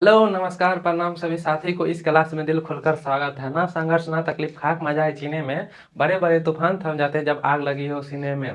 Hello, नमस्कार, प्रणाम सभी साथी को। इस क्लास में दिल खोलकर स्वागत है। ना संघर्ष ना तकलीफ, खाक मजा है जीने में। बड़े बड़े तूफान थम जाते हैं जब आग लगी हो सीने में।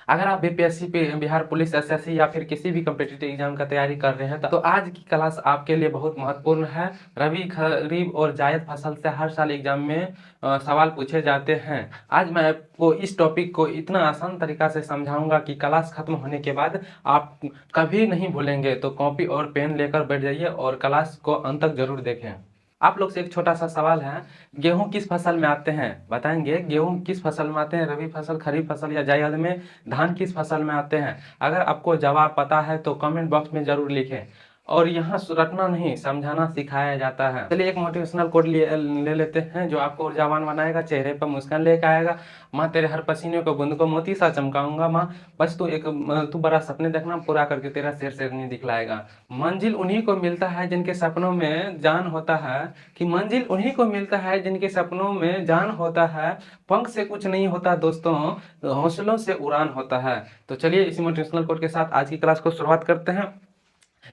अगर आप बीपीएससी पे बिहार पुलिस एसएससी या फिर किसी भी कम्पिटिटिव एग्जाम का तैयारी कर रहे हैं तो आज की क्लास आपके लिए बहुत महत्वपूर्ण है। रबी, खरीफ और जायद फसल से हर साल एग्जाम में सवाल पूछे जाते हैं। आज मैं आपको इस टॉपिक को इतना आसान तरीका से समझाऊंगा कि क्लास खत्म होने के बाद आप कभी नहीं भूलेंगे। तो कॉपी और पेन लेकर बैठ जाइए और क्लास को अंत तक जरूर देखें। आप लोग से एक छोटा सा सवाल है, गेहूं किस फसल में आते हैं? बताएंगे गेहूं किस फसल में आते हैं? रबी फसल, खरीफ फसल या जायद में? धान किस फसल में आते हैं? अगर आपको जवाब पता है तो कमेंट बॉक्स में जरूर लिखें। और यहाँ रटना नहीं, समझाना सिखाया जाता है। चलिए एक मोटिवेशनल कोड ले लेते हैं जो आपको ऊर्जावान बनाएगा, चेहरे पर मुस्कान लेकर आएगा। माँ तेरे हर पसीने को बूंद को मोती सा चमकाऊंगा माँ। बस तू बड़ा सपने देखना, पूरा करके तेरा शेर शेरनी दिखलाएगा। मंजिल उन्हीं को मिलता है जिनके सपनों में जान होता है। कि मंजिल उन्हीं को मिलता है जिनके सपनों में जान होता है। पंख से कुछ नहीं होता दोस्तों, हौसलों से उड़ान होता है। तो चलिए इसी मोटिवेशनल कोट के साथ आज की क्लास को शुरुआत करते हैं।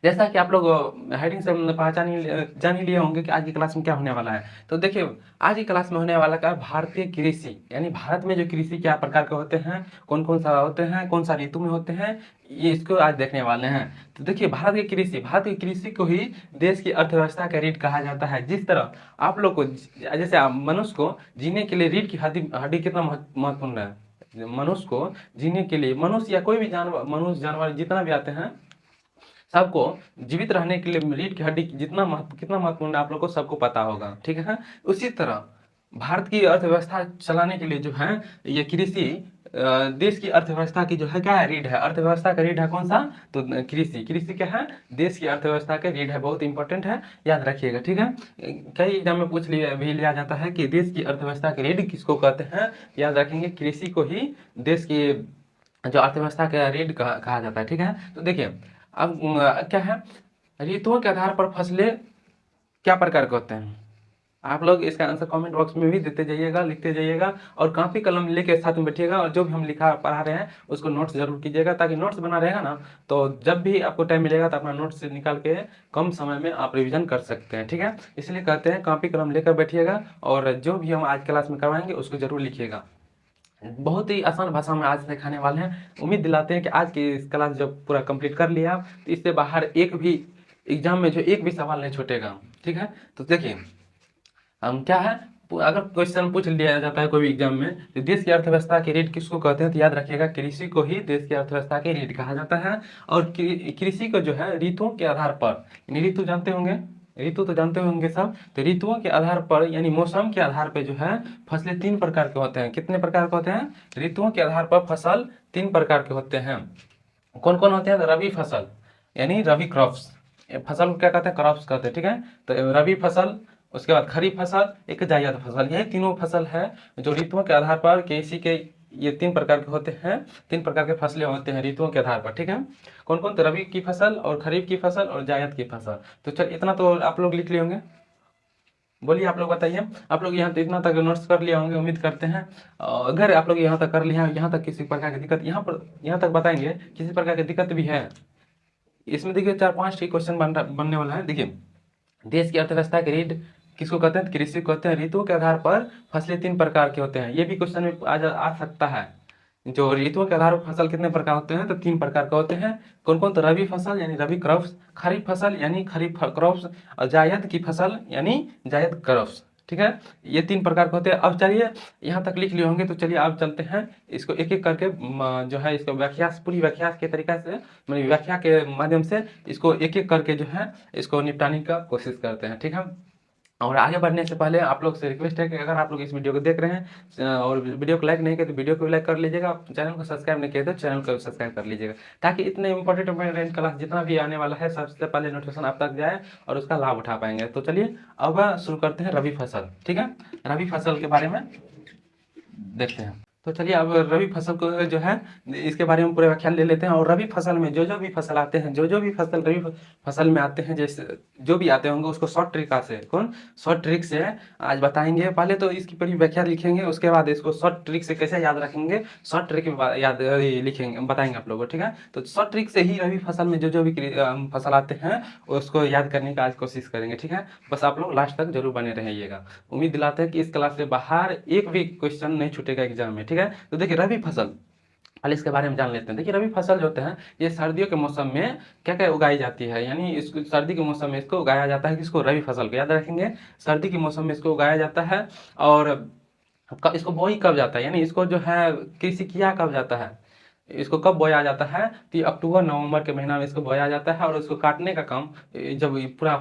जैसा कि आप लोग हेडिंग से जान ही लिए होंगे कि आज की क्लास में क्या होने वाला है। तो देखिए, आज की क्लास में होने वाला क्या है, भारतीय कृषि यानी भारत में जो कृषि क्या प्रकार के होते हैं, कौन कौन सा होते हैं, कौन सा ऋतु में होते हैं, ये इसको आज देखने वाले हैं। तो देखिए, भारत की कृषि को ही देश की अर्थव्यवस्था का रीढ़ कहा जाता है। जिस तरह आप लोग को जैसे मनुष्य को जीने के लिए रीढ़ की हड्डी हड्डी कितना महत्वपूर्ण है। मनुष्य को जीने के लिए, मनुष्य या कोई भी जानवर, मनुष्य जानवर जितना भी आते हैं, सबको जीवित रहने के लिए रीढ़ की हड्डी कितना महत्वपूर्ण है आप लोग को सबको पता होगा, ठीक है। उसी तरह भारत की अर्थव्यवस्था चलाने के लिए जो है ये कृषि देश की अर्थव्यवस्था की जो है क्या है, रीढ़ है। अर्थव्यवस्था का रीढ़ है कौन सा? तो कृषि। कृषि क्या है? देश की अर्थव्यवस्था का रीढ़ है। बहुत इंपॉर्टेंट है, याद रखिएगा, ठीक है। कई एग्जाम में लिया जाता है कि देश की अर्थव्यवस्था की रीढ़ किसको कहते हैं। याद रखेंगे, कृषि को ही देश की जो अर्थव्यवस्था का रीढ़ कहा जाता है, ठीक है। तो देखिए, अब क्या है, ऋतुओं के आधार पर फसलें क्या प्रकार के होते हैं? आप लोग इसका आंसर कमेंट बॉक्स में भी देते जाइएगा, लिखते जाइएगा। और कापी कलम लेके साथ में बैठिएगा और जो भी हम लिखा पढ़ा रहे हैं उसको नोट्स जरूर कीजिएगा, ताकि नोट्स बना रहेगा ना तो जब भी आपको टाइम मिलेगा तो अपना नोट्स निकाल के कम समय में आप रिविजन कर सकते हैं, ठीक है। इसलिए कहते हैं कापी कलम लेकर बैठिएगा और जो भी हम आज क्लास में करवाएंगे उसको जरूर लिखिएगा। बहुत ही आसान भाषा में आज सिखाने वाले हैं। उम्मीद दिलाते हैं कि आज की इस क्लास जब पूरा कंप्लीट कर लिया तो इससे बाहर एक भी एग्जाम में जो एक भी सवाल नहीं छूटेगा, ठीक है। तो देखिए, हम क्या है, अगर क्वेश्चन पूछ लिया जाता है कोई भी एग्जाम में तो देश की अर्थव्यवस्था की रीढ़ किसको कहते हैं, तो याद रखिएगा कृषि को ही देश की अर्थव्यवस्था की रीढ़ कहा जाता है। और कृषि को जो है ऋतुओं के आधार पर, यानी ऋतु जानते होंगे, ऋतु तो जानते होंगे सब। तो ऋतुओं के आधार पर यानी मौसम के आधार पर जो है फसलें तीन प्रकार के होते हैं। कितने प्रकार के होते हैं? ऋतुओं के आधार पर फसल तीन प्रकार के होते हैं। कौन कौन होते हैं? तो रबी फसल यानी रबी क्रॉप्स, फसल को क्या कहते हैं? क्रॉप्स कहते हैं, ठीक है। तो रबी फसल, उसके बाद खरीफ फसल, एक जायद फसल, यही तीनों फसल है जो ऋतुओं के आधार पर कृषि के ये तीन प्रकार के होते हैं। तीन प्रकार के फसलें होते हैं ऋतुओं के आधार पर, ठीक है। कौन कौन? तो रबी की फसल और खरीफ की फसल और जायद की फसल। तो चल इतना तो आप लोग लिख लिए होंगे। बोलिए, आप लोग बताइए। आप लोग यहाँ तक इतना तक नोट्स कर लिए होंगे, उम्मीद करते हैं। अगर आप लोग यहाँ तक कर लिए हैं, यहाँ तक किसी प्रकार की दिक्कत, यहाँ तक बताएंगे किसी प्रकार की दिक्कत भी है इसमें, देखिए चार पांच ठीक क्वेश्चन बनने वाला है। देखिए, देश की अर्थव्यवस्था की रीढ़ किसको कहते हैं? कृषि को कहते हैं। ऋतुओं के आधार पर फसलें तीन प्रकार के होते हैं, ये भी क्वेश्चन में आ सकता है। जो ऋतुओं के आधार पर फसल कितने प्रकार होते हैं? तो तीन प्रकार के होते हैं। कौन कौन? तो रबी फसल यानी रबी क्रॉप्स, खरीफ फसल यानी खरीफ क्रॉप्स, और जायद की फसल यानी जायद क्रॉप्स, ठीक है। ये तीन प्रकार के होते हैं। अब चलिए, यहाँ तक लिख लिए होंगे तो चलिए अब चलते हैं इसको एक एक करके जो है इसको व्याख्या, पूरी व्याख्या के तरीका से, मतलब व्याख्या के माध्यम से इसको एक एक करके जो है इसको निपटाने का कोशिश करते हैं, ठीक है। और आगे बढ़ने से पहले आप लोग से रिक्वेस्ट है कि अगर आप लोग इस वीडियो को देख रहे हैं और वीडियो को लाइक नहीं किया तो वीडियो को लाइक कर लीजिएगा। चैनल को सब्सक्राइब नहीं किया तो चैनल को सब्सक्राइब कर लीजिएगा, ताकि इतने इंपॉर्टेंट क्लास जितना भी आने वाला है सबसे पहले नोटिफिकेशन आप तक जाए और उसका लाभ उठा पाएंगे। तो चलिए अब शुरू करते हैं रबी फसल, ठीक है। रबी फसल के बारे में देखते हैं। तो चलिए अब रबी फसल को जो है इसके बारे में पूरे व्याख्या ले लेते हैं। और रबी फसल में जो जो भी फसल आते हैं, जो जो भी फसल रबी फसल में आते हैं, जैसे जो भी आते होंगे उसको शॉर्ट तरीका से शॉर्ट ट्रिक से आज बताएंगे। पहले तो इसकी पूरी व्याख्या लिखेंगे, उसके बाद इसको शॉर्ट ट्रिक से कैसे याद रखेंगे, शॉर्ट ट्रिक याद लिखेंगे, बताएंगे आप लोगों को, ठीक है। तो शॉर्ट ट्रिक से ही रबी फसल में जो जो भी फसल आते हैं उसको याद करने का आज कोशिश करेंगे, ठीक है। बस आप लोग लास्ट तक जरूर बने रहिएगा। उम्मीद दिलाते हैं कि इस क्लास से बाहर एक भी क्वेश्चन नहीं छूटेगा एग्जाम में, ठीक है। तो देखिए रबी फसल, पहले इसके बारे में जान लेते हैं। देखिए रबी फसल जो होते हैं ये सर्दियों के मौसम में क्या क्या उगाई जाती है, यानी इसको सर्दी के मौसम में इसको उगाया जाता है। किसको? रबी फसल को याद रखेंगे, सर्दी के मौसम में इसको उगाया जाता है। और इसको बोई कब जाता है, यानी इसको जो है कृषि किया कब जाता है, इसको कब बोया जाता है, तो ये अक्टूबर नवंबर के महीना में इसको बोया जाता है। और इसको काटने का काम जब ये पूरा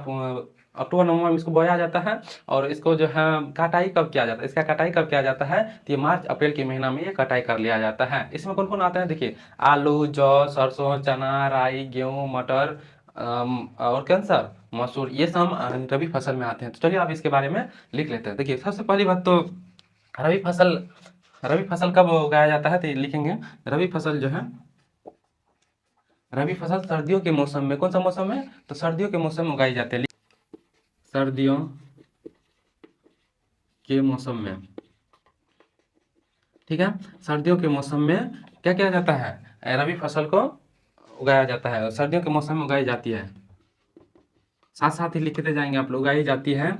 अक्टूबर नवंबर में इसको बोया जाता है। और इसको जो है कटाई कब किया जाता है, इसका कटाई कब किया जाता है, तो ये मार्च अप्रैल के महीना में ये कटाई कर लिया जाता है। इसमें कौन कौन आते हैं, देखिए आलू, जौ, सरसों, चना, राई, गेहूँ, मटर और कौन सा मसूर, ये सब रबी फसल में आते हैं। तो चलिए अब इसके बारे में लिख लेते हैं। देखिए सबसे पहली बात तो रबी फसल, रबी फसल कब उगाया जाता है, तो ये लिखेंगे रबी फसल जो है, रबी फसल सर्दियों के मौसम में, कौन सा मौसम है, तो सर्दियों के मौसम में उगाई जाती है। सर्दियों के मौसम में, ठीक है। सर्दियों के मौसम में क्या किया जाता है, रबी फसल को उगाया जाता है, सर्दियों के मौसम में उगाई जाती है। साथ साथ ही लिखते जाएंगे आप लोग, उगाई जाती है,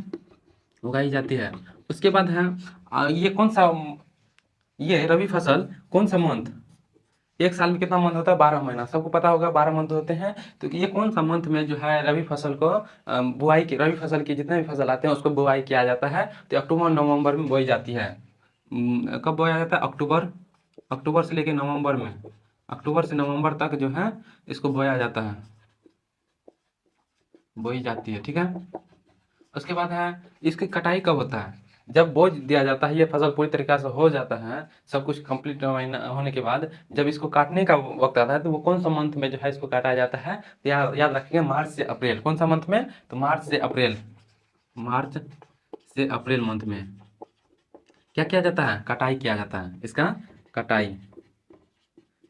उगाई जाती है। उसके बाद है ये कौन सा, ये रबी फसल कौन सा मंथ, एक साल में कितना मंथ होता है, 12 महीना, सबको पता होगा 12 मंथ होते हैं। तो ये कौन सा मंथ में जो है रबी फसल को बुआई की, रबी फसल की जितने भी फसल आते हैं उसको बुआई किया जाता है, तो अक्टूबर नवंबर में बोई जाती है। कब बोया जाता है, अक्टूबर, अक्टूबर से लेकर नवंबर में, अक्टूबर से नवंबर तक जो है इसको बोया जाता है, बोई जाती है, ठीक है। उसके बाद है इसकी कटाई कब होता है, जब बोझ दिया जाता है, ये फसल पूरी तरीके से हो जाता है, सब कुछ कंप्लीट होने के बाद जब इसको काटने का वक्त आता है, तो वो कौन सा मंथ में जो है इसको काटा जाता है, तो याद रखिएगा मार्च से अप्रैल। कौन सा मंथ में, तो मार्च से अप्रैल, मार्च से अप्रैल मंथ में क्या किया जाता है, कटाई किया जाता है, इसका कटाई,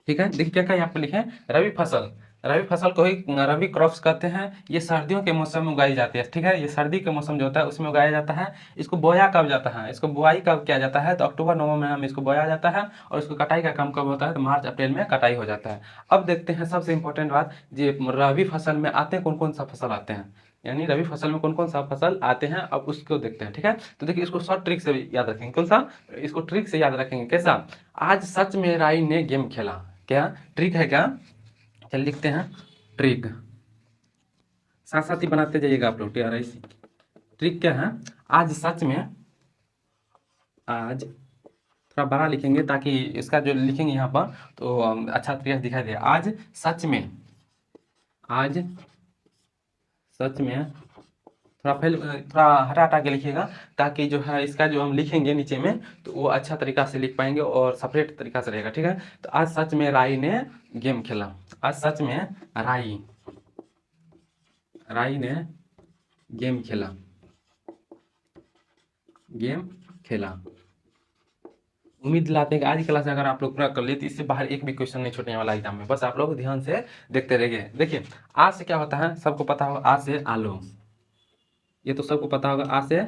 ठीक है। देखिए क्या क्या यहाँ पे लिखे, रबी फसल, रबी फसल को ही रबी क्रॉप्स कहते हैं। ये सर्दियों के मौसम में उगाई जाती है, ठीक है। ये सर्दी के मौसम जो होता है उसमें उगाया जाता है। इसको बोया कब जाता है, इसको बुआई कब किया जाता है, तो अक्टूबर नवंबर में इसको बोया जाता है। और इसको कटाई का काम कब होता है, तो मार्च अप्रैल में कटाई हो जाता है। अब देखते हैं सबसे इंपॉर्टेंट बात, ये रबी फसल में आते हैं कौन कौन सा फसल आते हैं, यानी रबी फसल में कौन कौन सा फसल आते हैं, अब उसको देखते हैं, ठीक है। तो देखिए इसको शॉर्ट ट्रिक से याद रखेंगे, कौन सा, इसको ट्रिक से याद रखेंगे, कैसा, आज सच में राई ने गेम खेला, क्या ट्रिक है क्या, चल लिखते हैं ट्रिक, साथ साथ ही बनाते जाइएगा आप लोग, TRIC। ट्रिक क्या है, आज सच में, आज थोड़ा बड़ा लिखेंगे ताकि इसका जो लिखेंगे यहाँ पर तो अच्छा तरीके से दिखाई दे। आज सच में, आज सच में, थोड़ा पहले थोड़ा हटा हटा के लिखिएगा ताकि जो है इसका जो हम लिखेंगे नीचे में तो वो अच्छा तरीका से लिख पाएंगे और सेपरेट तरीका से रहेगा, ठीक है। तो आज सच में राई ने गेम खेला, आज सच में राई, राई ने गेम खेला, गेम खेला। उम्मीद दिलाते हैं कि आज की क्लास अगर आप लोग पूरा कर लिए तो इससे बाहर एक भी क्वेश्चन नहीं छूटने वाला एग्जाम में, बस आप लोग ध्यान से देखते रहिए। देखिए आज से क्या होता है, सबको पता होगा, आज से आलू, ये तो सबको पता होगा, आज से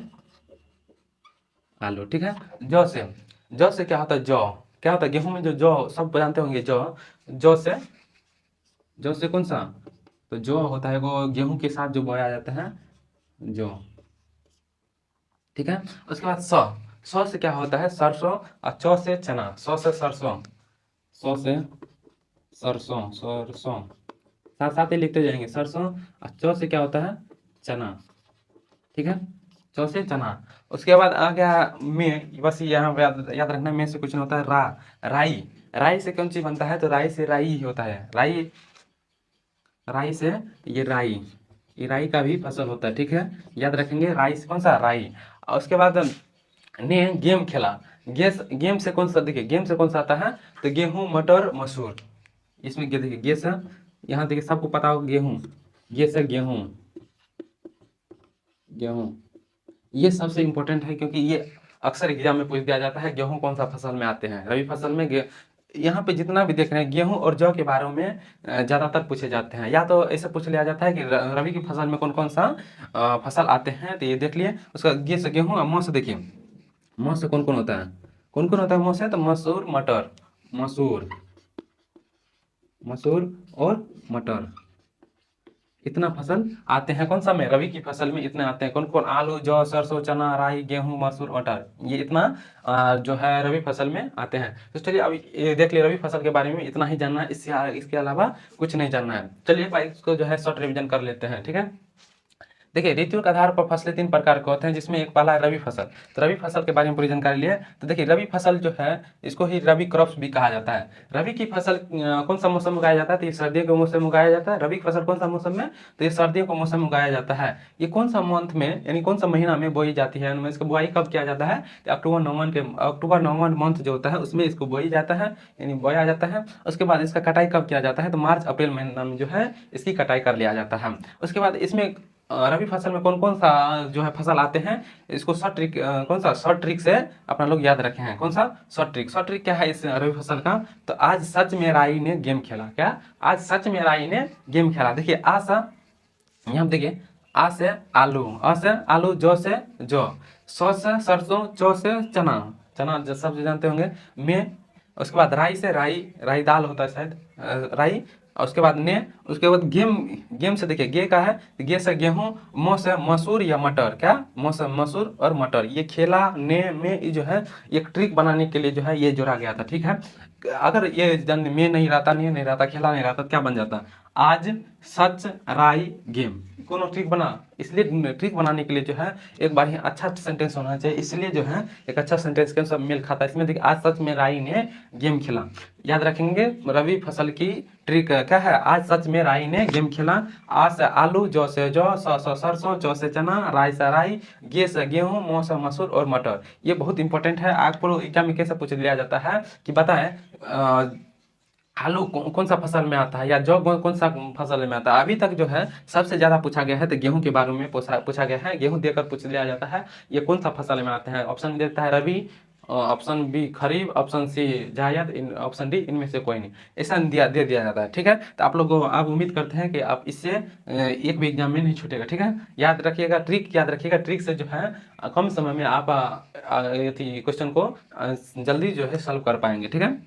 आलू, ठीक है। जौ से, जौ से क्या होता है, जौ, क्या होता है, गेहूं में जो जौ सब जानते होंगे, जौ, जौ से, जौ से कौन सा, तो जौ होता है वो गेहूं के साथ जो बोया जाता है, जौ, ठीक है। उसके बाद सौ, सौ से क्या होता है, सरसों, और चौ से चना, सौ से सरसों, सौ से सरसों, सरसों, साथ साथ ही लिखते जाएंगे, सरसों, और चौ से क्या होता है, चना, ठीक है, चौ से चना। उसके बाद आ गया में, बस यहाँ पे याद रखना, में से कुछ नहीं होता है, राई, राई से कौन चीज बनता है, तो राई से राई ही होता है, राई, राई से ये राई, ये राई का भी फसल होता है, ठीक है। याद रखेंगे राई से कौन सा, राई। और उसके बाद ने गेम खेला, गेम से कौन सा, देखिए गेम से कौन सा आता है, तो गेहूं, मटर, मसूर, इसमें देखिए गे से, यहाँ देखिए सबको पता होगा गेहूं, गे से गेहूं, गेहूं, ये सबसे इम्पोर्टेंट है क्योंकि ये अक्सर एग्जाम में पूछ दिया जाता है गेहूं कौन सा फसल में आते हैं। रबी फसल में यहाँ पे जितना भी देख रहे हैं गेहूं और जौ के बारे में ज़्यादातर पूछे जाते हैं। या तो ऐसे पूछ लिया जाता है कि रबी की फसल में कौन कौन सा फसल आते हैं, तो ये देख लिए। उसका गेहूं और मौ से देखिए, मौ से कौन कौन होता है, कौन कौन होता है मौ से, तो मसूर मटर, मसूर मसूर और मटर, इतना फसल आते हैं कौन सा में, रबी की फसल में इतने आते हैं। कौन कौन, आलू जौ सरसों चना राई गेहूं मसूर मटर, ये इतना जो है रबी फसल में आते हैं। तो चलिए अब ये देख लिया, रबी फसल के बारे में इतना ही जानना है, इसके अलावा कुछ नहीं जानना है। चलिए भाई इसको जो है शॉर्ट रिविजन कर लेते हैं, ठीक है। देखिए ऋतु के आधार पर फसलें 3 प्रकार के होते हैं, जिसमें एक पहला है रबी फसल। तो रबी फसल के बारे में पूरी जानकारी लिए। तो देखिए रबी फसल जो है इसको ही रबी क्रॉप्स भी कहा जाता है। रबी की फसल कौन सा मौसम में उगाया जाता है, तो ये सर्दियों के मौसम में उगाया जाता है। रबी की फसल कौन सा मौसम में, तो ये सर्दियों के मौसम में उगाया जाता है। ये कौन सा मंथ में यानी कौन सा महीना में बोई जाती है, इसको बुआई कब किया जाता है, तो अक्टूबर नवंबर मंथ जो होता है उसमें इसको बोई जाता है, यानी बोया जाता है। उसके बाद इसका कटाई कब किया जाता है, तो मार्च अप्रैल महीना में जो है इसकी कटाई कर लिया जाता है। उसके बाद इसमें रबी फसल में कौन कौन सा जो है फसल आते हैं, इसको शॉर्ट ट्रिक कौन सा शॉर्ट ट्रिक से अपना लोग याद रखे हैं। कौन सा शॉर्ट ट्रिक क्या है इस रबी फसल का, तो आज सच में राई ने गेम खेला। क्या, आज सच में राई ने गेम खेला। देखिए आ सा, यहाँ देखिए आ से आलू, अ से आलू, जौ से जौ, सौ से सरसों, चौ से चना, चना सब जानते होंगे में। उसके बाद राई से राई दाल होता है शायद, राई। और उसके बाद ने, उसके बाद गेम, गेम से देखिए गे का है, गे से गेहूं, मो से मसूर या मटर, क्या मो से मसूर और मटर, ये खेला ने में ये जो है एक ट्रिक बनाने के लिए जो है ये जोड़ा गया था, ठीक है। अगर ये में नहीं रहता, ने नहीं रहता, खेला नहीं रहता, तो क्या बन जाता, आज सच राई गेम। कोनो ट्रिक बना, इसलिए ट्रिक बनाने के लिए जो है एक बार ही अच्छा सेंटेंस होना चाहिए, इसलिए जो है एक अच्छा सेंटेंस के सब मेल खाता है। इसमें देखिए आज सच में राई ने गेम खेला, याद रखेंगे। रबी फसल की ट्रिक क्या है, आज सच में राई ने गेम खेला। आ से आलू, जौ से जौ, सरसों, चौ से चना, राई से राई, गे से गेहूं, मौ से मसूर और मटर। ये बहुत इंपॉर्टेंट है। आपको एग्जाम में कैसे पूछ लिया जाता है कि बताएं आलू कौन सा फसल में आता है, या जौ कौन सा फसल में आता है। अभी तक जो है सबसे ज्यादा पूछा गया है तो गेहूं के बारे में पूछा गया है। गेहूं देकर पूछ लिया जाता है ये कौन सा फसल में आते हैं। ऑप्शन देता है रबी, ऑप्शन बी खरीफ, ऑप्शन सी जायद, ऑप्शन डी इनमें से कोई नहीं, ऐसा दे दिया जाता है, ठीक है। तो आप उम्मीद करते हैं कि आप इससे एक भी एग्जाम में नहीं छूटेगा, ठीक है। याद रखिएगा ट्रिक, याद रखिएगा ट्रिक से जो है कम समय में आप क्वेश्चन को जल्दी जो है सॉल्व कर पाएंगे, ठीक है।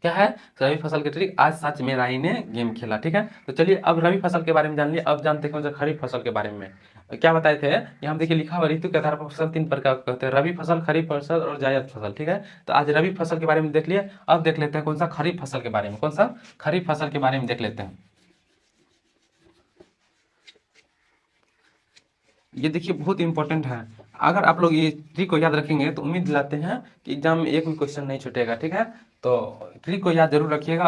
क्या है, रबी फसल की ट्रिक, आज सच में राई ने गेम खेला, ठीक है। तो चलिए अब रबी फसल के बारे में जान लिया। अब जानते हैं कौन सा खरीफ फसल के बारे में क्या बताए थे। यहाँ देखिए लिखा हुआ ऋतु के आधार पर फसल 3 प्रकार के होते हैं, रबी फसल, खरीफ फसल और जायद फसल, ठीक है। तो आज रबी फसल के बारे में देख लिए। अब देख लेते हैं कौन सा खरीफ फसल के बारे में, कौन सा खरीफ फसल के बारे में देख लेते हैं। ये देखिए बहुत इंपॉर्टेंट है। अगर आप लोग ये ट्रिक को याद रखेंगे तो उम्मीद दिलाते हैं कि एग्जाम में एक भी क्वेश्चन नहीं छूटेगा, ठीक है। तो ट्रिक को याद जरूर रखिएगा।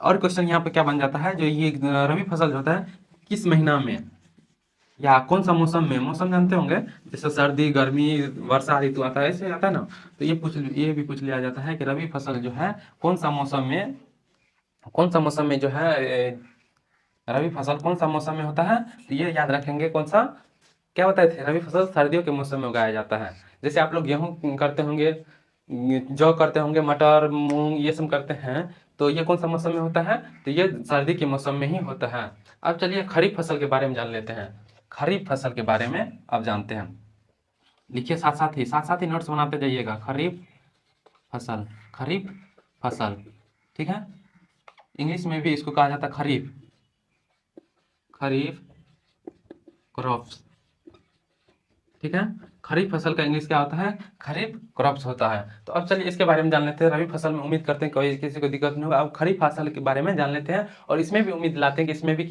और क्वेश्चन यहाँ पे क्या बन जाता है, जो ये रबी फसल जो होता है किस महीना में या कौन सा मौसम में, मौसम जानते होंगे जैसे सर्दी गर्मी वर्षा ऋतु आता है, ऐसे आता है ना। तो ये भी पूछ लिया जाता है कि रबी फसल जो है कौन सा मौसम में, कौन सा मौसम में जो है रबी फसल कौन सा मौसम में होता है। तो ये याद रखेंगे कौन सा, क्या बताए थे, रबी फसल सर्दियों के मौसम में उगाया जाता है। जैसे आप लोग गेहूं करते होंगे, जौ करते होंगे, मटर मूंग ये सब करते हैं, तो ये कौन सा मौसम में होता है, तो ये सर्दी के मौसम में ही होता है। अब चलिए खरीफ फसल के बारे में जान लेते हैं। खरीफ फसल के बारे में अब जानते हैं, लिखिए साथ साथ ही नोट्स बनाते जाइएगा। खरीफ फसल, खरीफ फसल, ठीक है। इंग्लिश में भी इसको कहा जाता है खरीफ, खरीफ क्रॉप्स, ठीक है। खरीफ फसल का इंग्लिश क्या होता है, खरीफ क्रॉप्स होता है। तो अब चलिए इसके बारे में जान लेते हैं। रबी फसल में उम्मीद करते हैं कोई किसी को दिक्कत नहीं होगा। अब खरीफ फसल के बारे में जान लेते हैं, और इसमें भी उम्मीद लाते हैं कि इसमें भी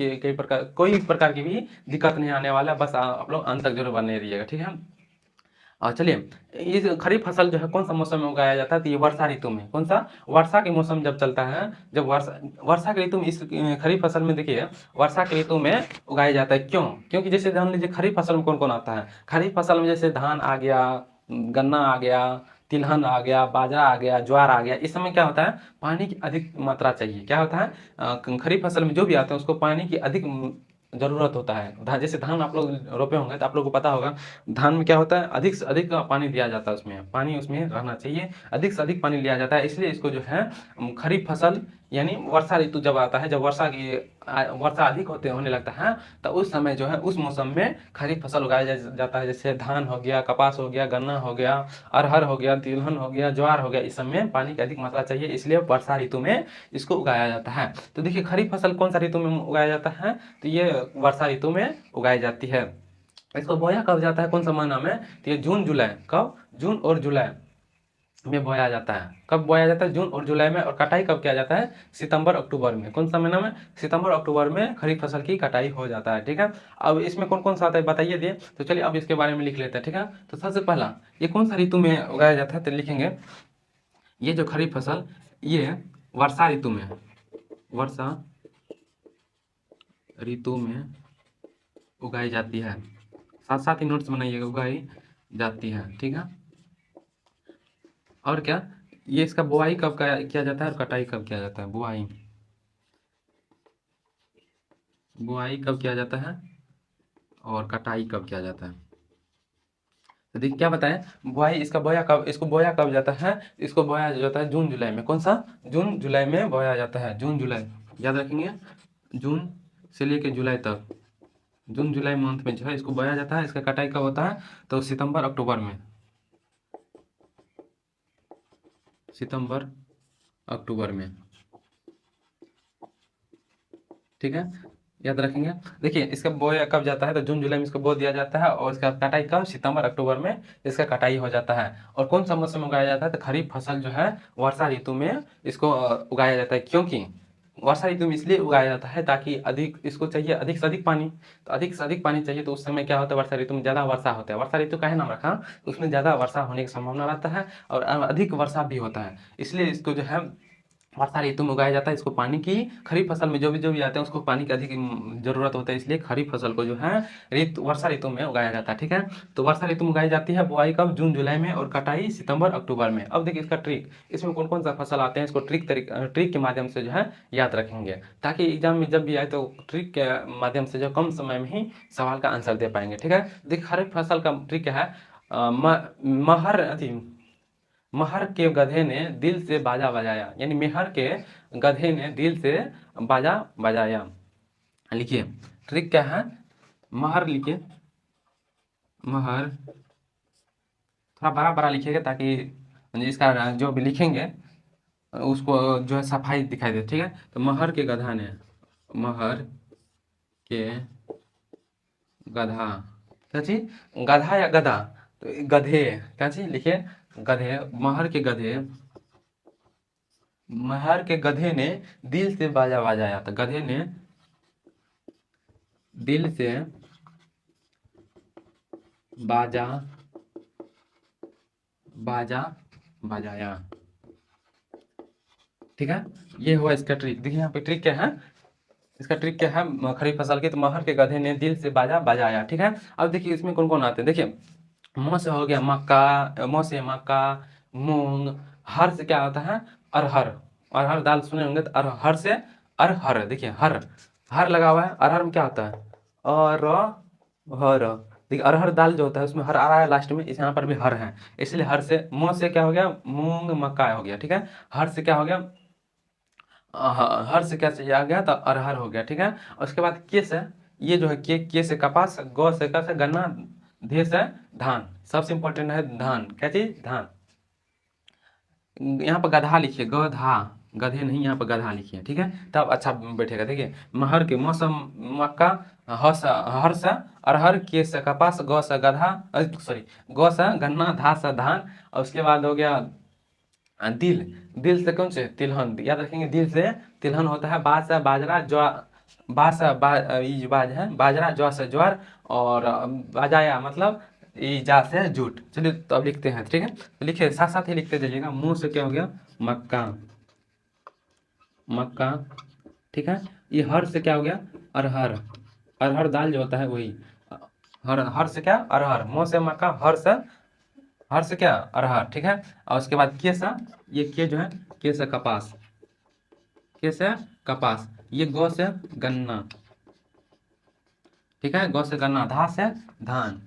कोई प्रकार की भी दिक्कत नहीं आने वाला है। बस आप लोग अंत तक जरूर बने रहिएगा, ठीक है। और चलिए ये खरीफ फसल जो है कौन सा मौसम में उगाया जाता है, तो ये वर्षा ऋतु में। कौन सा, वर्षा के मौसम जब चलता है, जब वर्षा के ऋतु में इस खरीफ फसल में देखिए वर्षा के ऋतु में उगाया जाता है। क्यों, क्योंकि जैसे जान लीजिए खरीफ फसल में कौन कौन आता है। खरीफ फसल में जैसे धान आ गया, गन्ना आ गया, तिलहन आ गया, बाजरा आ गया, ज्वार आ गया। इस समय क्या होता है, पानी की अधिक मात्रा चाहिए। क्या होता है, खरीफ फसल में जो भी आता है उसको पानी की अधिक ज़रूरत होता है। जैसे धान आप लोग रोपे होंगे तो आप लोग को पता होगा, धान में क्या होता है, अधिक से अधिक पानी दिया जाता है, उसमें पानी उसमें रहना चाहिए, अधिक से अधिक पानी लिया जाता है। इसलिए इसको जो है खरीफ फसल यानी वर्षा ऋतु जब आता है, जब वर्षा अधिक होने लगता है, तो उस समय जो है उस मौसम में खरीफ फसल उगाया जाता है। जैसे धान हो गया, कपास हो गया, गन्ना हो गया, अरहर हो गया, तिलहन हो गया, ज्वार हो गया, इस सब में पानी की अधिक मात्रा चाहिए, इसलिए वर्षा ऋतु में इसको उगाया जाता है। तो देखिए खरीफ फसल कौन सा ऋतु में उगाया जाता है, तो ये वर्षा ऋतु में उगाई जाती है। इसको बोया कब जाता है, कौन सा महीना में, तो ये जून जुलाई, कब, जून और जुलाई में बोया जाता है। कब बोया जाता है, जून और जुलाई में। और कटाई कब किया जाता है, सितंबर अक्टूबर में। कौन सा महीना में, सितंबर अक्टूबर में खरीफ फसल की कटाई हो जाता है, ठीक है। अब इसमें कौन कौन सा आता है बताइए दिए, तो चलिए अब इसके बारे में लिख लेते हैं, ठीक है। तो सबसे पहला ये कौन सा ऋतु में उगाया जाता है, तो लिखेंगे ये जो खरीफ फसल ये वर्षा ऋतु में, वर्षा ऋतु में उगाई जाती है। साथ साथ ही नोट्स बनाइएगा, उगाई जाती है, ठीक है। और क्या, ये इसका बुआई कब किया जाता है और कटाई कब किया जाता है, बुआई, बुआई कब किया जाता है और कटाई कब किया जाता है। तो देखिए क्या बताएं, बुआई, इसका बोया कब, इसको बोया कब जाता है, इसको बोया जाता है जून जुलाई में। कौन सा, जून जुलाई में बोया जाता है, जून जुलाई, याद रखेंगे, जून से लेके जुलाई तक, जून जुलाई मंथ में जो है इसको बोया जाता है। इसका कटाई कब होता है, तो सितंबर अक्टूबर में, सितंबर अक्टूबर में, ठीक है, याद रखेंगे। देखिए इसका बोया कब जाता है, तो जून जुलाई में इसको बो दिया जाता है, और इसका कटाई कब, सितंबर अक्टूबर में इसका कटाई हो जाता है। और कौन सा मौसम में उगाया जाता है, तो खरीफ फसल जो है वर्षा ऋतु में इसको उगाया जाता है। क्योंकि वर्षा ऋतु में इसलिए उगाया जाता है ताकि अधिक, इसको चाहिए अधिक से अधिक पानी, तो अधिक से अधिक पानी चाहिए, तो उस समय क्या होता है, वर्षा ऋतु में ज़्यादा वर्षा होता है। वर्षा ऋतु का है नाम रखा, तो उसमें ज़्यादा वर्षा होने की संभावना रहता है, और अधिक वर्षा भी होता है, इसलिए इसको जो है वर्षा ऋतु में उगाया जाता है। इसको पानी की, खरीफ फसल में जो भी आते हैं उसको पानी की अधिक जरूरत होता है, इसलिए खरीफ फसल को जो है वर्षा ऋतु में उगाया जाता है, ठीक है। तो वर्षा ऋतु में उगाई जाती है, बुआई कब, जून जुलाई में, और कटाई सितंबर अक्टूबर में। अब देखिए इसका ट्रिक, इसमें कौन कौन सा फसल आते हैं, इसको ट्रिक के माध्यम से जो है याद रखेंगे, ताकि एग्जाम में जब भी आए तो ट्रिक के माध्यम से जो कम समय में ही सवाल का आंसर दे पाएंगे, ठीक है। देखिए खरीफ फसल का ट्रिक क्या है, महर अथी, महर के गधे ने दिल से बाजा बजाया, यानी मेहर के गधे ने दिल से बाजा बजाया। लिखिए ट्रिक क्या है, महर लिखिए, महर थोड़ा बड़ा बड़ा लिखिएगा, ताकि इसका जो भी लिखेंगे उसको जो है सफाई दिखाई दे, ठीक है। तो महर के गधा ने, महर के गधा, क्या चीज, गधा या गधा, तो गधे, क्या चीज लिखिए, गधे, महर के गधे, महर के गधे ने दिल से बाजा बजाया। तो गधे ने दिल से बाजा बाजा बजाया, ठीक है। ये हुआ इसका ट्रिक। देखिए यहाँ पे ट्रिक क्या है, इसका ट्रिक क्या है, खरीफ फसल की, तो महर के गधे ने दिल से बाजा बजाया, ठीक है। अब देखिए इसमें कौन कौन आते हैं, देखिए म से हो गया मक्का, म से मक्का, मूंग, हर से क्या होता है, अरहर, अरहर दाल सुने होंगे, तो अरहर से अरहर, देखिए हर, हर लगा हुआ है, अरहर में क्या होता है, हर, देखिए अरहर दाल जो होता है उसमें हर आ रहा है लास्ट में, इस यहाँ पर भी हर है, इसलिए हर से, म से क्या हो गया, मूंग मक्का हो गया, ठीक है। हर से क्या हो गया, हर से क्या चाहिए आ गया, तो अरहर हो गया, ठीक है। और उसके बाद के से, ये जो है के से कपास, गौ से का से गन्ना, धे से धान, सबसे इंपॉर्टेंट है धान, क्या चीज, धान। यहाँ पर गधा लिखिए, गधा, गधे नहीं, यहाँ पर गधा लिखिए, ठीक है, तब अच्छा बैठेगा। देखिए महर के मौसम, मक्का, हर से अरहर, के से कपास, गौ से गधा, सॉरी, गौ से गन्ना, धा से धान, और उसके बाद हो गया दिल, दिल से कौन से, तिलहन, याद रखेंगे, दिल से तिलहन होता है। बाज से बाजरा, ज्वा, बाज से ये जो बाज है बाजरा, ज्वा से ज्वार, और बाजाया मतलब ये जा से जूट। चलिए तो अब लिखते हैं, ठीक है, तो लिखिए साथ साथ ही लिखते जाइएगा। मुंह से क्या हो गया, मक्का, मक्का, ठीक है। ये हर से क्या हो गया, अरहर, अरहर दाल जो होता है वही, हर, हर से क्या, अरहर, मुंह से मक्का, हर से क्या, अरहर, ठीक है। और उसके बाद के सा, ये के जो है, के से कपास, के से कपास, ये गौ से गन्ना, ठीक है, गौ से गन्ना, धा से धान।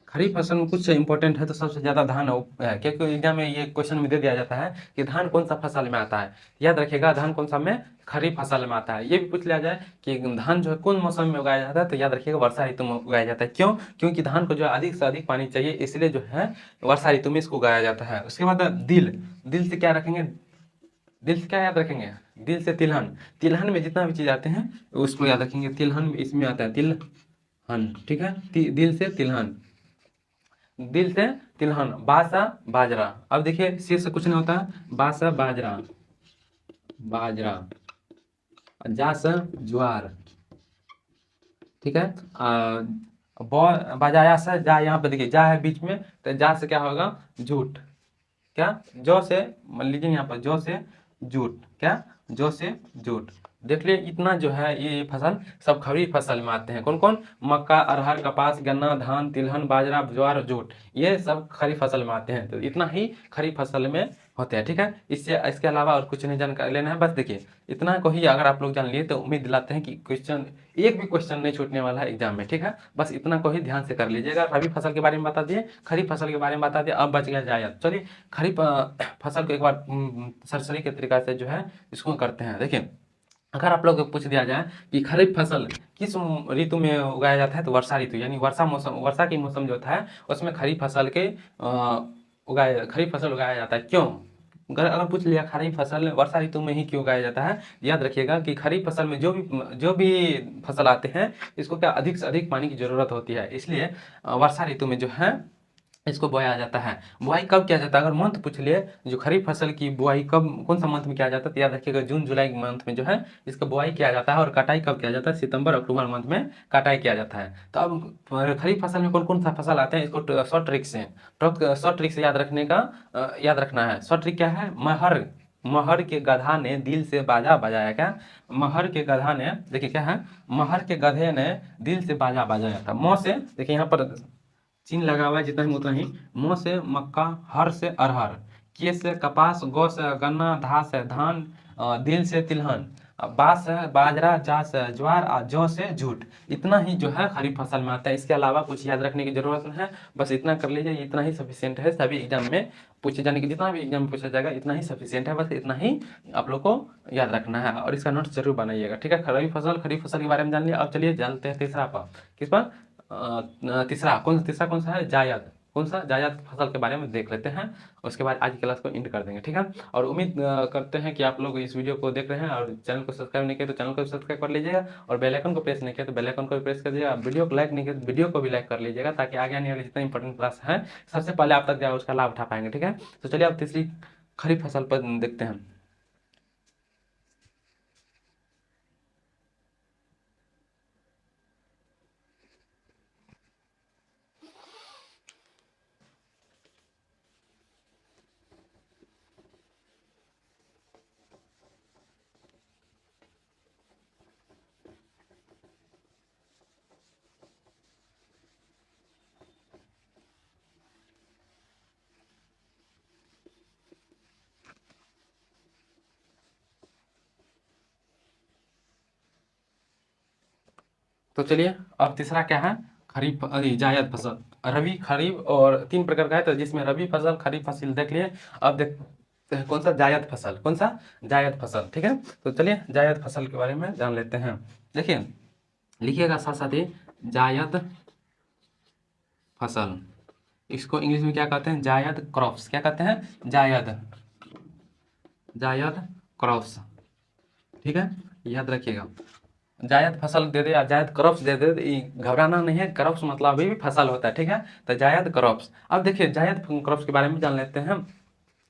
खरीफ फसल में कुछ इंपॉर्टेंट है तो सबसे ज्यादा धान है, क्योंकि एग्जाम में ये क्वेश्चन में दे दिया जाता है कि धान कौन सा फसल में आता है। याद रखिएगा, धान कौन सा में, खरीफ फसल में आता है। ये भी पूछ लिया जाए कि धान जो है कौन मौसम में उगाया जाता है, तो याद रखिएगा वर्षा ऋतु में उगाया जाता है। क्यों? क्योंकि धान को जो है अधिक से अधिक पानी चाहिए, इसलिए जो है वर्षा ऋतु में इसको उगाया जाता है। उसके बाद दिल, दिल से क्या रखेंगे, दिल से क्या याद रखेंगे, दिल से तिलहन। तिलहन में जितना भी चीज आते हैं उसको याद रखेंगे। तिलहन में इसमें आता है तिलहन, ठीक है, दिल से तिलहन, दिल से तिलहन। बासा बाजरा, अब देखिए शीर से कुछ नहीं होता है, बासा बाजरा, बाजरा। जा से ज्वार, ठीक है। बजाया से जा, यहाँ पे देखिए जा है बीच में, तो जा से क्या होगा, जूट। क्या, जौ से, मान लीजिए यहाँ पर जौ से जूट, क्या, जौ से जूट। देख लिए इतना जो है ये फसल सब खरीफ फसल में आते हैं। कौन कौन, मक्का, अरहर, कपास, गन्ना, धान, तिलहन, बाजरा, ज्वार, जूट, ये सब खरीफ फसल में आते हैं। तो इतना ही खरीफ फसल में होते हैं, ठीक है। इससे इसके अलावा और कुछ नहीं जानकारी लेना है। बस देखिए इतना को ही अगर आप लोग जान लिए तो उम्मीद दिलाते हैं कि क्वेश्चन, एक भी क्वेश्चन नहीं छूटने वाला है एग्जाम में, ठीक है। बस इतना को ही ध्यान से कर लीजिएगा। रबी फसल के बारे में बता दिए, खरीफ फसल के बारे में बता दिए, अब बच गया जायद। चलिए खरीफ फसल को एक बार सरसरी के तरीका से जो है इसको करते हैं। देखिए अगर आप लोग को पूछ दिया जाए कि खरीफ फसल किस ऋतु में उगाया जाता है, तो वर्षा ऋतु, यानी वर्षा मौसम, वर्षा की मौसम जो था उसमें खरीफ फसल के खरीफ फसल उगाया जाता है। क्यों? अगर पूछ लिया खरीफ फसल वर्षा ऋतु में ही क्यों उगाया जाता है, याद रखिएगा कि खरीफ फसल में जो भी फसल आते हैं इसको क्या अधिक से अधिक पानी की जरूरत होती है, इसलिए वर्षा ऋतु में जो है इसको बोया जाता है। बुआई कब किया जाता है, अगर मंथ पूछ लिए, जो खरीफ फसल की बुआई कब, कौन सा मंथ में किया जाता है, तो याद रखिएगा जून जुलाई मंथ में जो है इसका बुआई किया जाता है। और कटाई कब किया जाता है, सितंबर अक्टूबर मंथ में कटाई किया जाता है। तो अब खरीफ फसल में कौन कौन सा फसल आते हैं, इसको शॉर्ट ट्रिक से, शॉर्ट ट्रिक से याद रखने का, याद रखना है। शॉर्ट ट्रिक क्या है, महर, महर के गधा ने दिल से बाजा बजाया। क्या, महर के गधा ने, देखिए क्या है, महर के गधे ने दिल से बाजा बजाया था। मौ से, देखिए यहाँ पर चिन्ह लगा हुआ है जितना ही उतना ही, मो से मक्का, हर से अरहर, के से कपास, गौ से गन्ना, धा से धान, दिल से तिलहन, बा से बाजरा, जा से ज्वार, जौ से जूट। इतना ही जो है खरीफ फसल में आता है। इसके अलावा कुछ याद रखने की जरूरत नहीं है, बस इतना कर लीजिए, इतना ही सफिशियंट है। सभी एग्जाम में पूछे जाने की, जितना भी एग्जाम में पूछा जाएगा इतना ही सफिशियंट है, बस इतना ही आप लोग को याद रखना है और इसका नोट्स जरूर बनाइएगा, ठीक है। खरीफ फसल के बारे में जान लिया। अब चलिए जानते हैं तीसरा पर, किस पर, तीसरा कौन सा है, जायद। कौन सा, जायद फसल के बारे में देख लेते हैं। उसके बाद आज की क्लास को एंड कर देंगे, ठीक है। और उम्मीद करते हैं कि आप लोग इस वीडियो को देख रहे हैं और चैनल को सब्सक्राइब नहीं किया तो चैनल को सब्सक्राइब कर लीजिएगा, और बेल आइकन को प्रेस नहीं किया तो बेल आइकन को भी प्रेस कर दीजिएगा। वीडियो को लाइक नहीं किया तो वीडियो को भी लाइक कर लीजिएगा, ताकि आगे आने वाली जितना इंपॉर्टेंट क्लास है सबसे पहले आप तक जाए, उसका लाभ उठा पाएंगे, ठीक है। तो चलिए अब तीसरी खरीफ फसल पर देखते हैं। तो चलिए अब तीसरा क्या है, खरीफ, जायद फसल। रबी, खरीफ और तीन प्रकार का है, तो जिसमें रबी फसल, खरीफ फसल देख लिए। अब देखते हैं कौन सा, जायद फसल। कौन सा, जायद फसल, ठीक है। तो चलिए जायद फसल के बारे में जान लेते हैं। देखिए लिखिएगा साथ साथ ही, जायद फसल, इसको इंग्लिश में क्या कहते हैं, जायद क्रॉप्स। क्या कहते हैं, जायद, जायद क्रॉप्स, ठीक है, याद रखिएगा। जायद फसल दे दे या जायद क्रॉप्स दे दे, घबराना नहीं है, क्रॉप्स मतलब अभी भी फसल होता है, ठीक है। तो जायद क्रॉप्स। अब देखिए जायद क्रॉप्स के बारे में जान लेते हैं।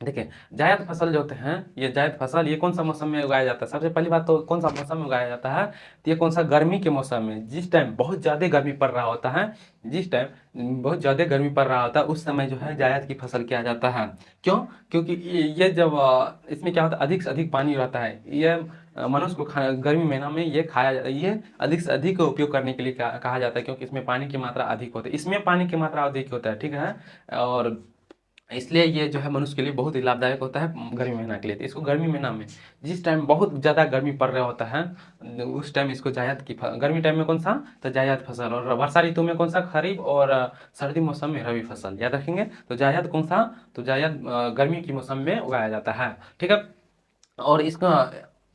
देखिए जायद फसल जो होते हैं, ये जायद फसल ये कौन सा मौसम में उगाया जाता है, सबसे पहली बात तो कौन सा मौसम में उगाया जाता है, तो ये कौन सा, गर्मी के मौसम में, जिस टाइम बहुत ज़्यादा गर्मी पड़ रहा होता है, जिस टाइम बहुत ज़्यादा गर्मी पड़ रहा होता है उस समय जो है जायद की फसल किया जाता है। क्यों? क्योंकि ये जब इसमें क्या होता है, अधिक से अधिक पानी रहता है, ये मनुष्य को गर्मी महीना में ये खाया जाता है, ये अधिक से अधिक उपयोग करने के लिए कहा जाता है, क्योंकि इसमें पानी की मात्रा अधिक होती है, इसमें पानी की मात्रा अधिक होता है, ठीक है। और इसलिए ये जो है मनुष्य के लिए बहुत ही लाभदायक होता है गर्मी महीना के लिए। तो इसको गर्मी महीना में जिस टाइम बहुत ज़्यादा गर्मी पड़ रहा होता है, उस टाइम इसको जायद की गर्मी टाइम में कौन सा, तो जायद फसल, और वर्षा ऋतु में कौन सा, खरीफ, और सर्दी मौसम में रबी फसल, याद रखेंगे। तो जायद कौन सा, तो जायद गर्मी की मौसम में उगाया जाता है, ठीक है। और इसका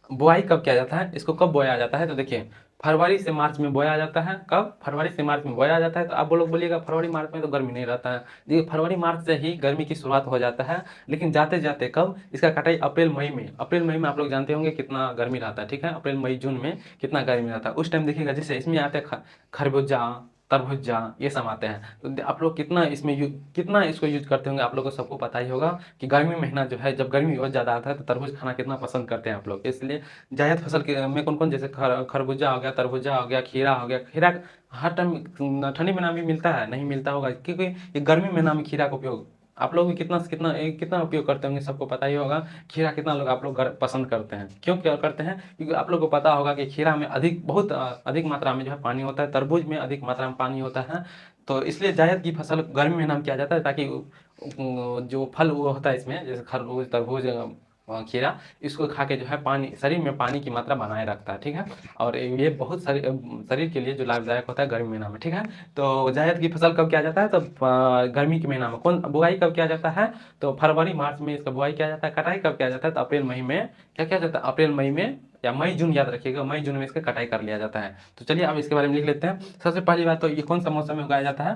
बुआई कब किया जाता है, इसको कब बोया जाता है, तो देखिए फरवरी से मार्च में बोया जाता है। कब, फरवरी से मार्च में बोया जाता है। तो आप लोग बोलिएगा फरवरी मार्च में तो गर्मी नहीं रहता है। देखिए फरवरी मार्च से ही गर्मी की शुरुआत हो जाता है, लेकिन जाते जाते कब, इसका कटाई अप्रैल मई में। अप्रैल मई में आप लोग जानते होंगे कितना गर्मी रहता है, ठीक है। अप्रैल मई जून में कितना गर्मी रहता है। उस टाइम देखिएगा जैसे इसमें आते हैं खरबूजा, तरबूजा, ये सब आते हैं। तो आप लोग कितना इसमें कितना इसको यूज करते होंगे, आप लोग को सबको पता ही होगा कि गर्मी महीना जो है, जब गर्मी बहुत ज़्यादा आता है तो तरबूज खाना कितना पसंद करते हैं आप लोग। इसलिए जायद फसल के में कौन कौन, जैसे खरबूजा हो गया, तरबूजा हो गया, खीरा हो गया। खीरा हर टाइम ठंडी महीना में मिलता है, नहीं मिलता होगा, क्योंकि ये गर्मी महीना में खीरा का उपयोग आप लोग भी कितना से कितना कितना उपयोग करते होंगे, सबको पता ही होगा। खीरा कितना लोग आप लोग पसंद करते हैं, क्यों क्या करते हैं, क्योंकि आप लोग को पता होगा कि खीरा में अधिक बहुत अधिक मात्रा में जो है पानी होता है, तरबूज में अधिक मात्रा में पानी होता है। तो इसलिए जायद की फसल गर्मी महीना में किया जाता है, ताकि जो फल वो होता है इसमें, जैसे खरबूज, तरबूज, खीरा, इसको खा के जो है पानी, शरीर में पानी की मात्रा बनाए रखता है, ठीक है। और ये बहुत शरीर के लिए जो लाभदायक होता है गर्मी महीना में, ठीक है। तो जायद की फसल कब किया जाता है, तो गर्मी के महीना में। कौन बुआई कब किया जाता है, तो फरवरी मार्च में इसका बुआई किया जाता है। कटाई कब किया जाता है, तो अप्रैल मई में क्या किया जाता है, अप्रैल मई में या मई जून, याद रखिएगा, मई जून में इसका कटाई कर लिया जाता है। तो चलिए अब इसके बारे में लिख लेते हैं। सबसे पहली बात तो ये कौन सा मौसम में उगाया जाता है,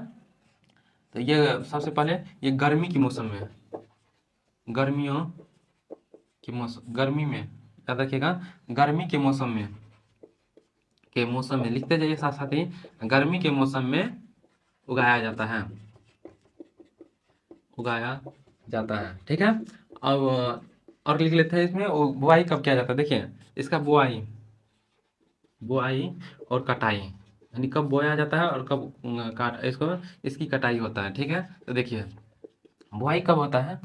तो ये सबसे पहले ये गर्मी के मौसम में, गर्मियों के मौसम, गर्मी में, याद रखिएगा, गर्मी के मौसम में लिखते जाइए साथ साथ ही, गर्मी के मौसम में उगाया जाता है, उगाया जाता है, ठीक है। अब और लिख लेते हैं इसमें बुआई कब किया जाता है। देखिए इसका बुआई, बुआई और कटाई, यानी कब बोया जाता है और कब काट इसको इसकी कटाई होता है, ठीक है। तो देखिए बुआई कब होता है,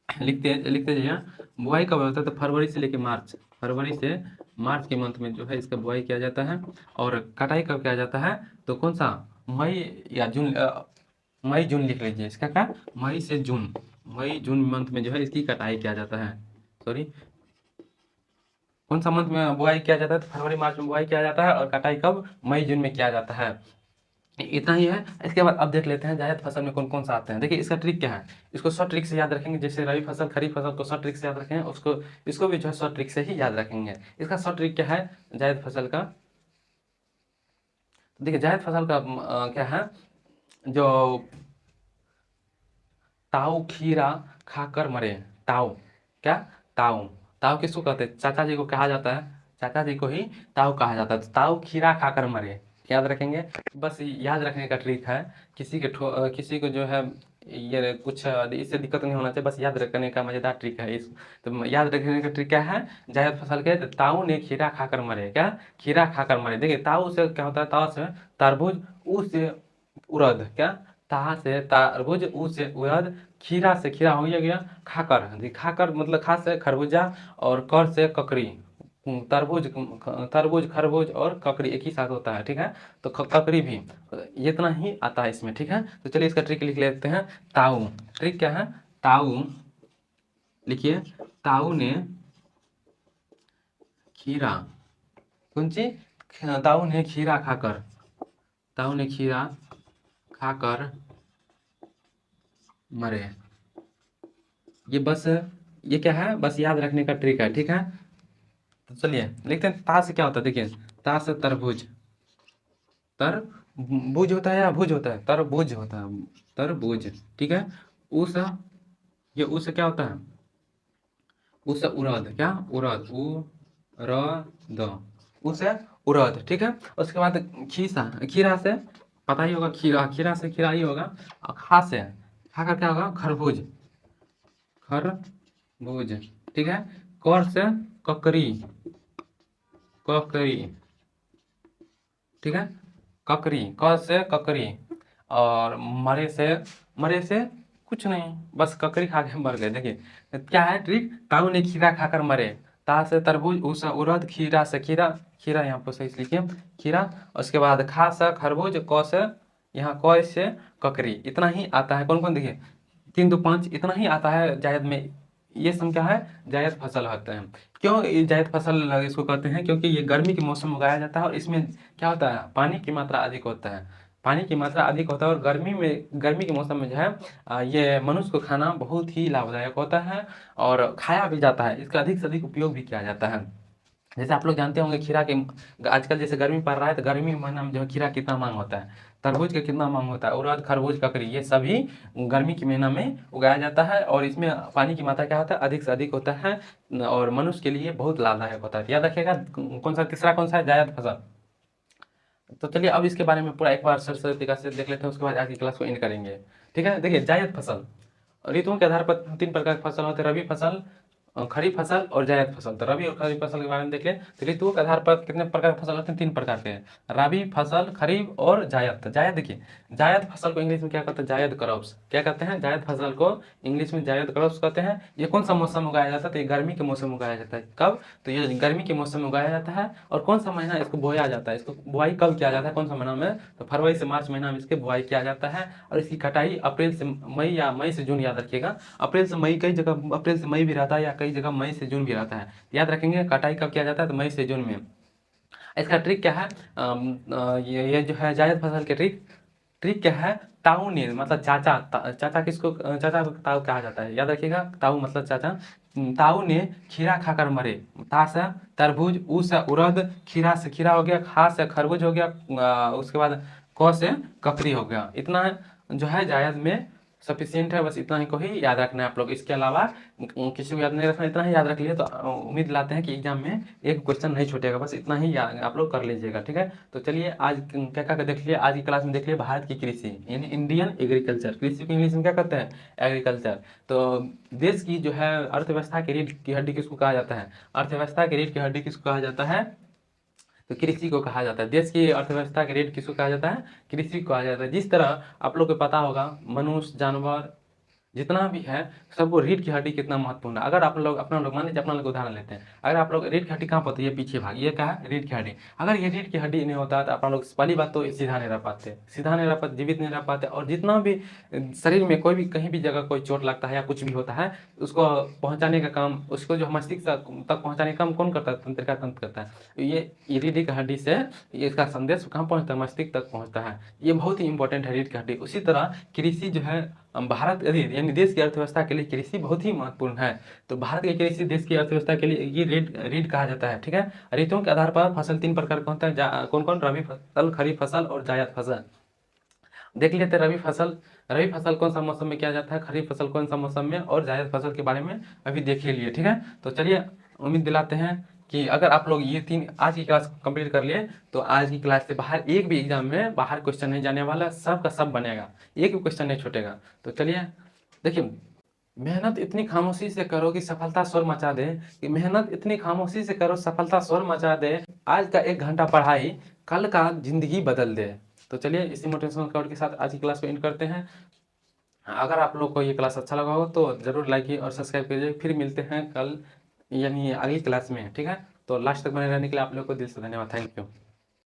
लिखते लिखते जाइए। बुआई कब होता है, तो फरवरी से लेके मार्च, फरवरी से मार्च के मंथ में जो है इसका बुआई किया जाता है। और कटाई कब किया जाता है, तो कौन सा, मई या जून, मई जून लिख लीजिए इसका क्या, मई से जून, मई जून मंथ में जो है इसकी कटाई किया जाता है। सॉरी, कौन सा मंथ में बुआई किया जाता है, तो फरवरी मार्च में बुआई किया जाता है, और कटाई कब, मई जून में किया जाता है। इतना ही है। इसके बाद अब देख लेते हैं जायद फसल में कौन कौन सा आते हैं। देखिए इसका ट्रिक क्या है, इसको शॉर्ट ट्रिक से याद रखेंगे। जैसे रबी फसल, खरीफ फसल को शॉर्ट ट्रिक से याद रखेंगे, उसको इसको भी जो है शॉर्ट ट्रिक से ही याद रखेंगे। इसका शॉर्ट ट्रिक क्या है जायद फसल का, देखिए जायद फसल का क्या है, जो ताऊ खीरा खाकर मरे, ताऊ, क्या, ताऊ, ताऊ किसको कहते हैं, चाचा जी को कहा जाता है, चाचा जी को ही ताऊ कहा जाता है। तो ताऊ खीरा खाकर मरे, याद रखेंगे। बस याद रखने का ट्रिक है, किसी को जो है ये कुछ इससे दिक्कत नहीं होना चाहिए, बस याद रखने का मजेदार ट्रिक है इस। तो याद रखने का ट्रिक क्या है, जायद फसल के, तो ताऊ ने खीरा खाकर मरे, क्या, खीरा खाकर मरे। देखिए ताऊ से क्या होता है, ताऊ से तरबूज, ऊ से उड़द, क्या, ता से तरबूज, ऊ से उड़द, खीरा से, खीरा हो गया खाकर, खाकर मतलब खा से खरबूजा, और कर से ककड़ी। तरबूज, तरबूज, खरबूज और ककड़ी एक ही साथ होता है, ठीक है। तो ककड़ी भी, ये इतना ही आता है इसमें, ठीक है। तो चलिए इसका ट्रिक लिख लेते हैं। ताऊ, ट्रिक क्या है, ताऊ, लिखिए, ताऊ ने खीरा, कौन सी, ताऊ ने खीरा खाकर, ताऊ ने खीरा खाकर मरे। ये बस, ये क्या है, बस याद रखने का ट्रिक है, ठीक है। तो चलिए लिखते हैं, ता से क्या होता है, देखिए ता से तरबूज, तरबूज होता है या भुज होता है, तरबूज होता है, तरबूज, ठीक है। उस, ये उस क्या होता है, उस उड़द, क्या, उड़द, उड़द, उस उड़द, ठीक है। उसके बाद खीसा, खीरा से, पता ही होगा, खीरा, खीरा से खीरा ही होगा। और खा से, खा कर क्या होगा, खरबूज, खरबूज, ठीक है। कर से ककरी, ककरी, ठीक है, ककरी, क से ककरी। और मरे से कुछ नहीं, बस ककरी खा के मर गए। देखिए क्या है ट्रिक, ताऊ ने खीरा खाकर मरे, ता से तरबूज, उ से उड़द, खीरा से खीरा, खीरा यहाँ पर सही से लिखिए, खीरा। उसके बाद खा से खरबूज, क से, यहाँ क से ककरी, इतना ही आता है। कौन कौन, देखिए 3 दो 5 इतना ही आता है जायद में। ये सब क्या है, जायद फसल होते हैं। क्यों ये जायद फसल इसको कहते हैं, क्योंकि ये गर्मी के मौसम में उगाया जाता है और इसमें क्या होता है, पानी की मात्रा अधिक होता है। पानी की मात्रा अधिक होता है और गर्मी के मौसम में जो है ये मनुष्य को खाना बहुत ही लाभदायक होता है और खाया भी जाता है, इसका अधिक से अधिक उपयोग भी किया जाता है। जैसे आप लोग जानते होंगे खीरा के, आजकल जैसे गर्मी पड़ रहा है तो गर्मी के महीना में जो है खीरा कितना मांग होता है, तरबूज का कितना मांग होता है, उड़द, खरबूज, ककड़ी, ये सभी गर्मी के महीना में उगाया जाता है और इसमें पानी की मात्रा क्या होता है, अधिक से अधिक होता है और मनुष्य के लिए बहुत लाभदायक होता है। याद रखिएगा कौन सा, तीसरा कौन सा है, जायद फसल। तो चलिए अब इसके बारे में पूरा एक बार सरसरी तरीका से देख लेते हैं, उसके बाद आज की क्लास को एंड करेंगे। ठीक है, देखिए जायद फसल ऋतुओं के आधार पर 3 प्रकार की फसल होते हैं, रबी फसल, खरीफ फसल और जायद फसल। तो रबी और खरीफ फसल के बारे में देख लें तो ऋतुओं के आधार पर कितने प्रकार की फसल होते हैं, 3 प्रकार के हैं, रबी फसल, खरीफ और जायद। तो जायद देखिए, जायद फसल को इंग्लिश में क्या कहते हैं, जायद क्रॉप्स। क्या कहते हैं, जायद फसल को इंग्लिश में जायद क्रॉप्स कहते हैं। ये कौन सा मौसम में उगाया जाता है, तो ये गर्मी के मौसम में उगाया जाता है। कब, तो ये गर्मी के मौसम में उगाया जाता है। और कौन सा महीना इसको बोया जाता है, इसको बुआई कब किया जाता है, कौन सा महीना में, तो फरवरी से मार्च महीना में इसकी बुआई किया जाता है और इसकी कटाई अप्रैल से मई या मई से जून, याद रखिएगा अप्रैल से मई, कई जगह अप्रैल से मई भी रहता है या कई जगह मई से जून भी रहता है। याद रखेंगे कटाई कब किया जाता है, तो मई से जून में। इसका ट्रिक क्या है, ये जो है जायद फसल के ट्रिक ट्रिक क्या है, ताऊ ने मतलब चाचा, चाचा किसको, चाचा को ताऊ कहा जाता है, याद रखिएगा ताऊ मतलब चाचा। ताऊ ने खीरा खाकर मरे। ता से तरबूज, ऊ से उड़द, खीरा से खीरा हो गया, खा से खरबूज हो गया, उसके बाद क से ककड़ी हो गया। इतना जो है जायद में सफिशियंट है, बस इतना ही को ही याद रखना है आप लोग। इसके अलावा किसी को याद नहीं रखना, इतना ही याद रख लिए तो उम्मीद लाते हैं कि एग्जाम में एक क्वेश्चन नहीं छूटेगा, बस इतना ही आप लोग कर लीजिएगा। ठीक है, तो चलिए आज क्या क्या देख लिए, आज की क्लास में देख लिए भारत की कृषि यानी इंडियन एग्रीकल्चर। कृषि को इंग्लिश में क्या कहते हैं, एग्रीकल्चर। तो देश की जो है अर्थव्यवस्था की रीढ़ की हड्डी किसको कहा जाता है, अर्थव्यवस्था की रीढ़ की हड्डी किसको कहा जाता है, तो कृषि को कहा जाता है। देश की अर्थव्यवस्था की रीढ़ किसको कहा जाता है, कृषि को कहा जाता है। जिस तरह आप लोग को पता होगा मनुष्य, जानवर जितना भी है सबको रीढ़ की हड्डी कितना महत्वपूर्ण है। अगर आप लोग अपना लोग मान लीजिए, अपना लोग उदाहरण लेते हैं, अगर आप लोग रीढ़ की हड्डी कहाँ पर होती है, ये पीछे भाग, ये क्या है, रीढ़ की हड्डी। अगर ये रीढ़ की हड्डी नहीं होता तो अपना लोग पहली बात तो सीधा नहीं रह पाते, सीधा नहीं रह पाते, जीवित नहीं रह पाते। और जितना भी शरीर में कोई भी कहीं भी जगह कोई चोट लगता है या कुछ भी होता है, उसको पहुंचाने का काम, उसको जो मस्तिष्क तक पहुंचाने का काम कौन करता है, तंत्रिका तंत्र करता है। ये रीढ़ की हड्डी से ये इसका संदेश कहाँ पहुंचता है, मस्तिष्क तक पहुंचता है। ये बहुत ही इंपॉर्टेंट है रीढ़ की हड्डी। उसी तरह कृषि जो है भारत यानी देश की अर्थव्यवस्था के लिए कृषि बहुत ही महत्वपूर्ण है। तो भारत की कृषि देश की अर्थव्यवस्था के लिए ये रीढ़ रीढ़ कहा जाता है। ठीक है, ऋतुओं के आधार पर फसल 3 प्रकार का होता है, कौन कौन, रबी फसल, खरीफ फसल और जायद फसल। देख लेते हैं रबी फसल कौन सा मौसम में किया जाता है, खरीफ फसल कौन सा मौसम में, और जायद फसल के बारे में अभी देख ही लिए। ठीक है, तो चलिए उम्मीद दिलाते हैं कि अगर आप लोग ये 3 आज की क्लास कंप्लीट कर लिए तो आज की क्लास से बाहर एक भी एग्जाम में बाहर क्वेश्चन नहीं जाने वाला, सब का सब बनेगा, एक भी क्वेश्चन नहीं छूटेगा। तो चलिए देखिए, मेहनत इतनी खामोशी से करो कि सफलता शोर मचा दे, कि मेहनत इतनी खामोशी से करो सफलता शोर मचा दे, आज का 1 घंटा पढ़ाई कल का जिंदगी बदल दे। तो चलिए इसी मोटिवेशनल कोट के साथ आज की क्लास को एंड करते हैं। अगर आप लोग को ये क्लास अच्छा लगा हो तो ज़रूर लाइक कीजिए और सब्सक्राइब कीजिए। फिर मिलते हैं कल यानी अगली क्लास में। ठीक है, तो लास्ट तक बने रहने के लिए आप लोग को दिल से धन्यवाद, थैंक यू।